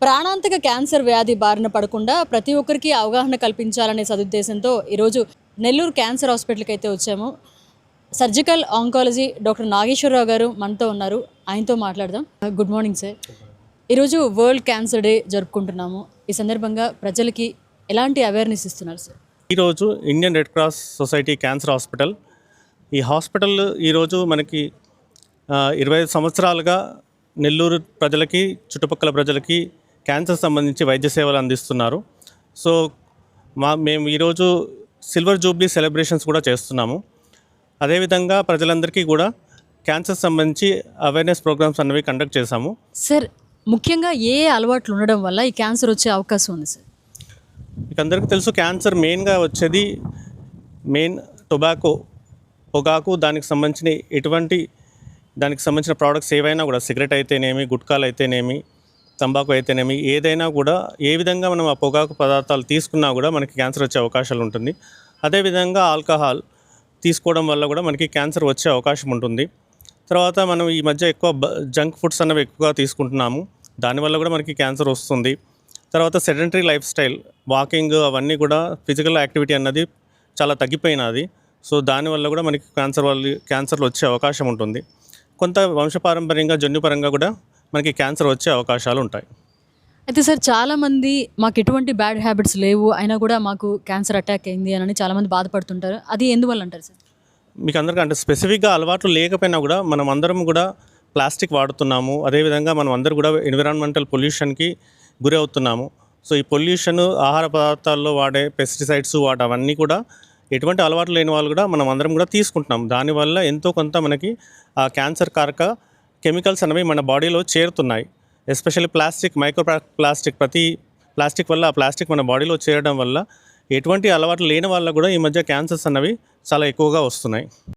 ప్రాణాంతక క్యాన్సర్ వ్యాధి బారిన పడకుండా ప్రతి ఒక్కరికి అవగాహన కల్పించాలనే సదుద్దేశంతో ఈరోజు నెల్లూరు క్యాన్సర్ హాస్పిటల్కి అయితే వచ్చాము. సర్జికల్ ఆంకాలజీ డాక్టర్ నాగేశ్వరరావు గారు మనతో ఉన్నారు. ఆయనతో మాట్లాడదాం. Good morning sir. ఈరోజు వరల్డ్ క్యాన్సర్ డే జరుపుకుంటున్నాము. ఈ సందర్భంగా ప్రజలకి ఎలాంటి అవేర్నెస్ ఇస్తున్నారు సార్? ఈరోజు Indian red cross society cancer hospital, ఈ హాస్పిటల్ ఈరోజు మనకి 25 సంవత్సరాలుగా నెల్లూరు ప్రజలకి, చుట్టుపక్కల ప్రజలకి క్యాన్సర్ సంబంధించి వైద్య సేవలు అందిస్తున్నారు. సో మేము ఈరోజు సిల్వర్ జూబ్లీ సెలబ్రేషన్స్ కూడా చేస్తున్నాము. అదేవిధంగా ప్రజలందరికీ కూడా క్యాన్సర్ సంబంధించి అవేర్నెస్ ప్రోగ్రామ్స్ అనేవి కండక్ట్ చేశాము. సార్, ముఖ్యంగా ఏ అలవాట్లు ఉండడం వల్ల ఈ క్యాన్సర్ వచ్చే అవకాశం ఉంది సార్? మీకు అందరికీ తెలుసు, క్యాన్సర్ మెయిన్గా వచ్చేది టొబాకో, పొగాకు, దానికి సంబంధించిన ప్రోడక్ట్స్ ఏవైనా కూడా, సిగరెట్ అయితేనేమి, గుట్కాలు అయితేనేమి, తంబాకు అయితేనేమి, ఏదైనా కూడా ఏ విధంగా మనం ఆ పొగాకు పదార్థాలు తీసుకున్నా కూడా మనకి క్యాన్సర్ వచ్చే అవకాశాలు ఉంటుంది. అదేవిధంగా ఆల్కహాల్ తీసుకోవడం వల్ల కూడా మనకి క్యాన్సర్ వచ్చే అవకాశం ఉంటుంది. తర్వాత మనం ఈ మధ్య ఎక్కువ జంక్ ఫుడ్స్ అనేవి ఎక్కువగా తీసుకుంటున్నాము, దానివల్ల కూడా మనకి క్యాన్సర్ వస్తుంది. తర్వాత సెడెంటరీ లైఫ్ స్టైల్, వాకింగ్, అవన్నీ కూడా ఫిజికల్ యాక్టివిటీ అన్నది చాలా తగ్గిపోయినది. సో దానివల్ల కూడా మనకి క్యాన్సర్లు వచ్చే అవకాశం ఉంటుంది. కొంత వంశపారంపర్యంగా, జన్యుపరంగా కూడా మనకి క్యాన్సర్ వచ్చే అవకాశాలు ఉంటాయి. అయితే సార్, చాలామంది మాకు ఎటువంటి బ్యాడ్ హ్యాబిట్స్ లేవు అయినా కూడా మాకు క్యాన్సర్ అటాక్ అయింది అని చాలామంది బాధపడుతుంటారు. అది ఎందువల్ల అంటారు సార్? మీకు అందరికీ అంటే స్పెసిఫిక్గా అలవాట్లు లేకపోయినా కూడా మనం అందరం కూడా ప్లాస్టిక్ వాడుతున్నాము. అదేవిధంగా మనం అందరూ కూడా ఎన్విరాన్మెంటల్ పొల్యూషన్కి గురి అవుతున్నాము. సో ఈ పొల్యూషన్, ఆహార పదార్థాల్లో వాడే పెస్టిసైడ్స్, అవన్నీ కూడా ఎటువంటి అలవాట్లు లేని వాళ్ళు కూడా మనం అందరం కూడా తీసుకుంటున్నాం. దానివల్ల ఎంతో కొంత మనకి ఆ క్యాన్సర్ కారక కెమికల్స్ అనేవి మన బాడీలో చేరుతున్నాయి. ఎస్పెషల్లీ మైక్రో ప్లాస్టిక్ వల్ల, ఆ ప్లాస్టిక్ మన బాడీలో చేరడం వల్ల ఎటువంటి అలవాట్లు లేని వాళ్ళకు కూడా ఈ మధ్య క్యాన్సర్స్ అనేవి చాలా ఎక్కువగా వస్తున్నాయి.